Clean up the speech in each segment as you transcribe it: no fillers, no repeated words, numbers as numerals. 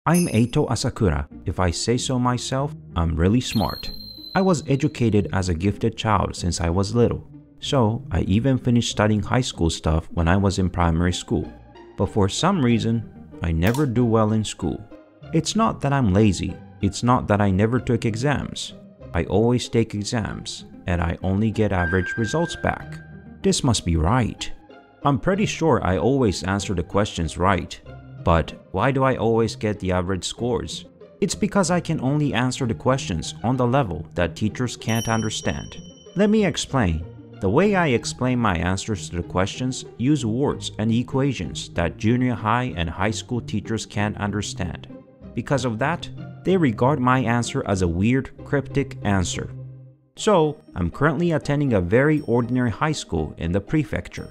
I'm Eito Asakura. If I say so myself, I'm really smart. I was educated as a gifted child since I was little. So, I even finished studying high school stuff when I was in primary school. But for some reason, I never do well in school. It's not that I'm lazy. It's not that I never took exams. I always take exams, and I only get average results back. This must be right. I'm pretty sure I always answer the questions right. But why do I always get the average scores? It's because I can only answer the questions on the level that teachers can't understand. Let me explain. The way I explain my answers to the questions use words and equations that junior high and high school teachers can't understand. Because of that, they regard my answer as a weird, cryptic answer. So, I'm currently attending a very ordinary high school in the prefecture.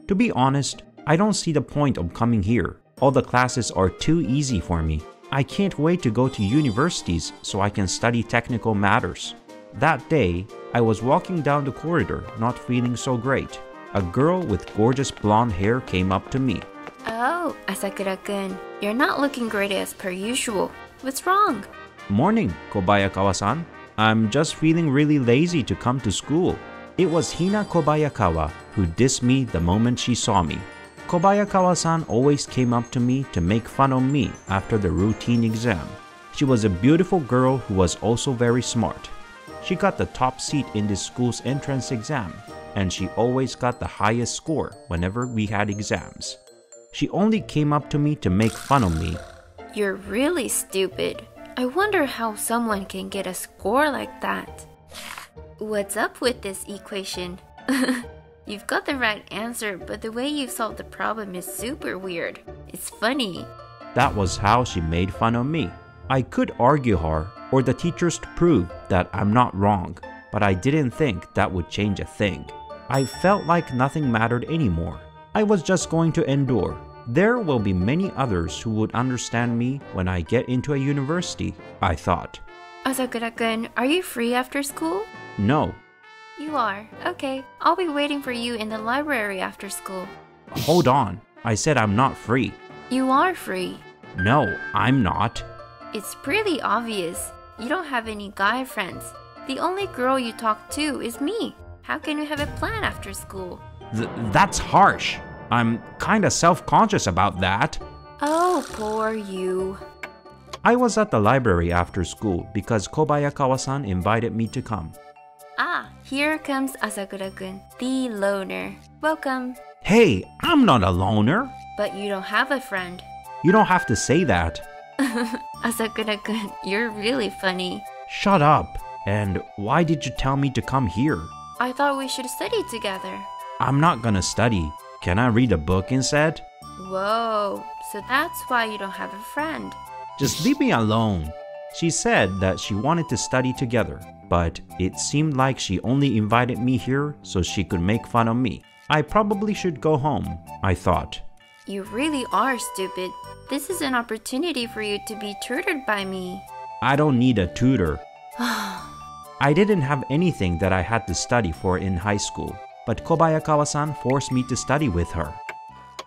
To be honest, I don't see the point of coming here. All the classes are too easy for me. I can't wait to go to universities so I can study technical matters. That day, I was walking down the corridor not feeling so great. A girl with gorgeous blonde hair came up to me. Oh, Asakura-kun, you're not looking great as per usual. What's wrong? Morning, Kobayakawa-san. I'm just feeling really lazy to come to school. It was Hina Kobayakawa who dissed me the moment she saw me. Kobayakawa-san always came up to me to make fun of me after the routine exam. She was a beautiful girl who was also very smart. She got the top seat in this school's entrance exam, and she always got the highest score whenever we had exams. She only came up to me to make fun of me. You're really stupid. I wonder how someone can get a score like that. What's up with this equation? You've got the right answer, but the way you've solved the problem is super weird. It's funny. That was how she made fun of me. I could argue her or the teachers to prove that I'm not wrong, but I didn't think that would change a thing. I felt like nothing mattered anymore. I was just going to endure. There will be many others who would understand me when I get into a university, I thought. Asakura-kun, are you free after school? No. You are. Okay, I'll be waiting for you in the library after school. Hold on. I said I'm not free. You are free. No, I'm not. It's pretty obvious. You don't have any guy friends. The only girl you talk to is me. How can you have a plan after school? That's harsh. I'm kinda self-conscious about that. Oh, poor you. I was at the library after school because Kobayakawa-san invited me to come. Ah, here comes Asakura-kun, the loner. Welcome. Hey, I'm not a loner. But you don't have a friend. You don't have to say that. Asakura-kun, you're really funny. Shut up. And why did you tell me to come here? I thought we should study together. I'm not gonna study. Can I read a book instead? Whoa, so that's why you don't have a friend. Just leave me alone. She said that she wanted to study together, but it seemed like she only invited me here so she could make fun of me. I probably should go home, I thought. You really are stupid. This is an opportunity for you to be tutored by me. I don't need a tutor. I didn't have anything that I had to study for in high school, but Kobayakawa-san forced me to study with her.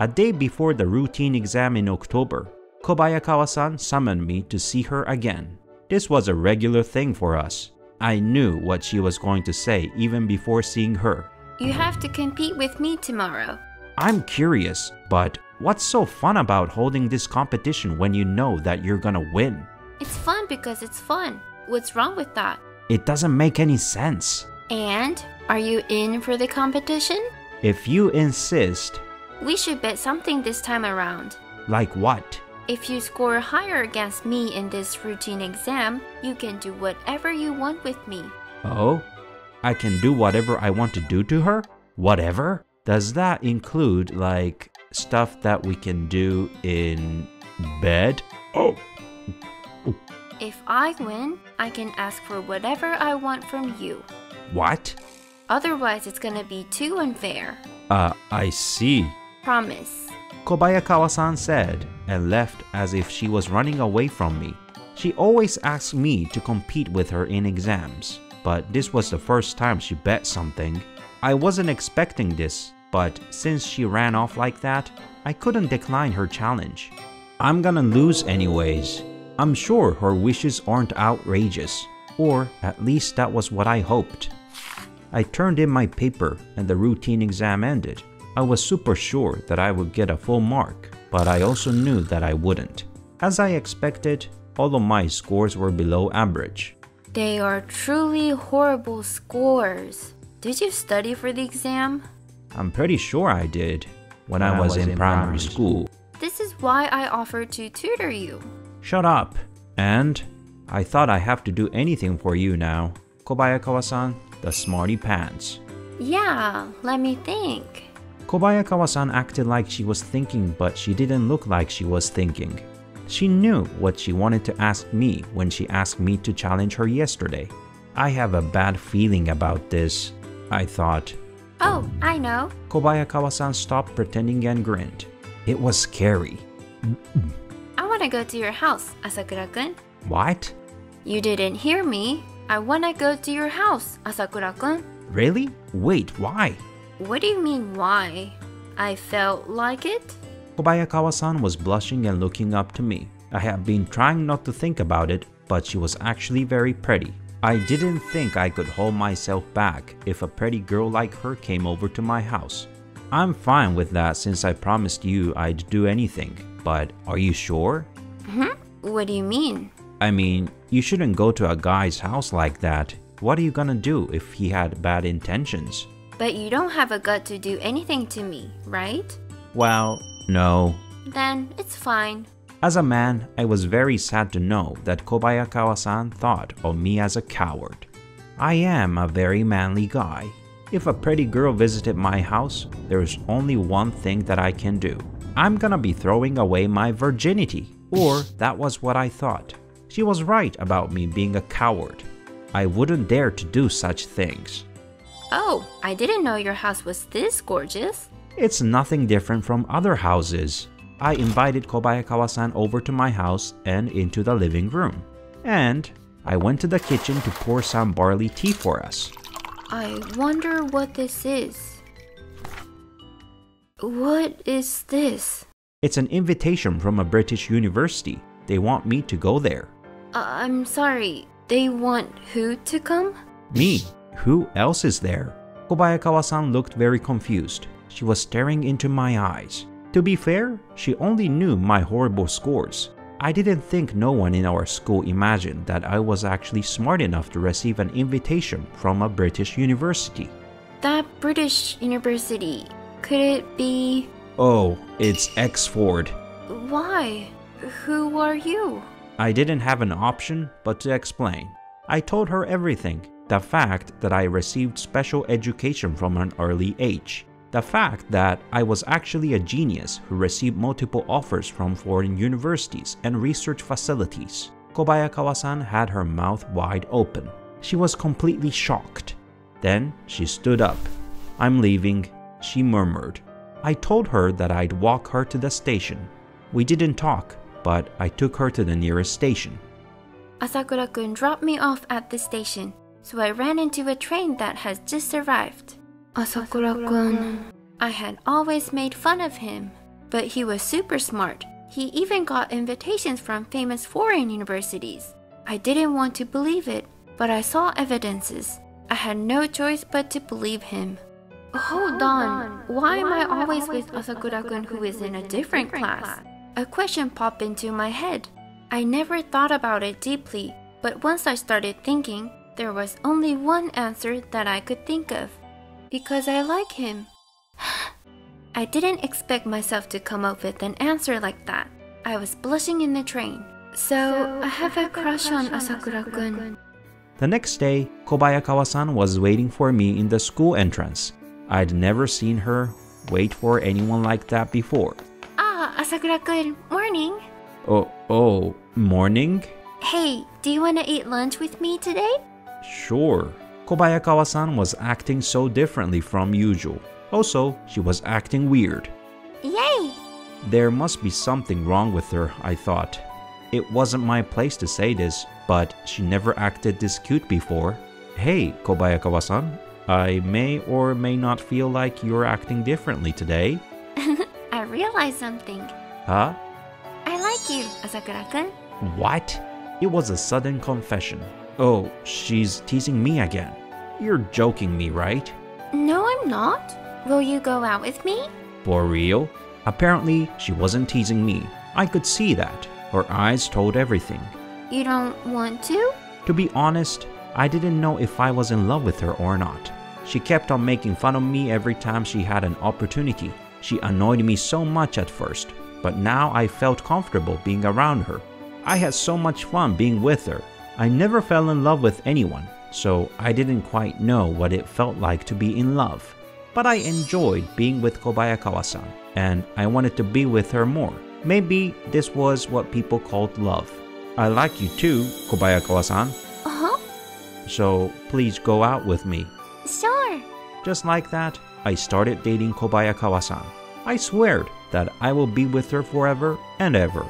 A day before the routine exam in October, Kobayakawa-san summoned me to see her again. This was a regular thing for us. I knew what she was going to say even before seeing her. You have to compete with me tomorrow. I'm curious, but what's so fun about holding this competition when you know that you're gonna win? It's fun because it's fun. What's wrong with that? It doesn't make any sense. And are you in for the competition? If you insist. We should bet something this time around. Like what? If you score higher against me in this routine exam, you can do whatever you want with me. Oh? I can do whatever I want to do to her? Whatever? Does that include, like, stuff that we can do in bed? Oh! If I win, I can ask for whatever I want from you. What? Otherwise, it's gonna be too unfair. I see. Promise. Kobayakawa-san said and left as if she was running away from me. She always asked me to compete with her in exams, but this was the first time she bet something. I wasn't expecting this, but since she ran off like that, I couldn't decline her challenge. I'm gonna lose anyways. I'm sure her wishes aren't outrageous, or at least that was what I hoped. I turned in my paper and the routine exam ended. I was super sure that I would get a full mark, but I also knew that I wouldn't. As I expected, all of my scores were below average. They are truly horrible scores. Did you study for the exam? I'm pretty sure I did, when I was in primary school. This is why I offered to tutor you. Shut up. And I thought I have to do anything for you now. Kobayakawa-san, the smarty pants. Yeah, let me think. Kobayakawa-san acted like she was thinking, but she didn't look like she was thinking. She knew what she wanted to ask me when she asked me to challenge her yesterday. I have a bad feeling about this, I thought. Oh, I know. Kobayakawa-san stopped pretending and grinned. It was scary. I want to go to your house, Asakura-kun. What? You didn't hear me. I want to go to your house, Asakura-kun. Really? Wait, why? What do you mean, why? I felt like it. Kobayakawa-san was blushing and looking up to me. I had been trying not to think about it, but she was actually very pretty. I didn't think I could hold myself back if a pretty girl like her came over to my house. I'm fine with that since I promised you I'd do anything, but are you sure? What do you mean? I mean, you shouldn't go to a guy's house like that. What are you gonna do if he had bad intentions? But you don't have a gut to do anything to me, right? Well, no. Then it's fine. As a man, I was very sad to know that Kobayakawa-san thought of me as a coward. I am a very manly guy. If a pretty girl visited my house, there's only one thing that I can do. I'm gonna be throwing away my virginity. Or that was what I thought. She was right about me being a coward. I wouldn't dare to do such things. Oh, I didn't know your house was this gorgeous. It's nothing different from other houses. I invited Kobayakawa-san over to my house and into the living room. And I went to the kitchen to pour some barley tea for us. I wonder what this is. What is this? It's an invitation from a British university. They want me to go there. I'm sorry, they want who to come? Me? Who else is there? Kobayakawa-san looked very confused. She was staring into my eyes. To be fair, she only knew my horrible scores. I didn't think no one in our school imagined that I was actually smart enough to receive an invitation from a British university. That British university, could it be... Oh, it's Oxford. Why? Who are you? I didn't have an option but to explain. I told her everything. The fact that I received special education from an early age. The fact that I was actually a genius who received multiple offers from foreign universities and research facilities. Kobayakawa-san had her mouth wide open. She was completely shocked. Then she stood up. "I'm leaving," she murmured. I told her that I'd walk her to the station. We didn't talk, but I took her to the nearest station. Asakura-kun dropped me off at the station, so I ran into a train that has just arrived. Asakura-kun. I had always made fun of him, but he was super smart. He even got invitations from famous foreign universities. I didn't want to believe it, but I saw evidences. I had no choice but to believe him. Hold on, why am I always with Asakura-kun who is in a different class? A question popped into my head. I never thought about it deeply, but once I started thinking, there was only one answer that I could think of. Because I like him. I didn't expect myself to come up with an answer like that. I was blushing in the train. So I have a crush on Asakura-kun. The next day, Kobayakawa-san was waiting for me in the school entrance. I'd never seen her wait for anyone like that before. Ah, Asakura-kun, morning. Oh, morning? Hey, do you want to eat lunch with me today? Sure. Kobayakawa-san was acting so differently from usual. Also, she was acting weird. Yay! There must be something wrong with her, I thought. It wasn't my place to say this, but she never acted this cute before. Hey, Kobayakawa-san, I may or may not feel like you're acting differently today. I realized something. Huh? I like you, Asakura-kun. What? It was a sudden confession. Oh, she's teasing me again. You're joking me, right? No, I'm not. Will you go out with me? For real? Apparently, she wasn't teasing me. I could see that. Her eyes told everything. You don't want to? To be honest, I didn't know if I was in love with her or not. She kept on making fun of me every time she had an opportunity. She annoyed me so much at first, but now I felt comfortable being around her. I had so much fun being with her. I never fell in love with anyone, so I didn't quite know what it felt like to be in love. But I enjoyed being with Kobayakawa-san, and I wanted to be with her more. Maybe this was what people called love. I like you too, Kobayakawa-san. Uh-huh. So please go out with me. Sure. Just like that, I started dating Kobayakawa-san. I swear that I will be with her forever and ever.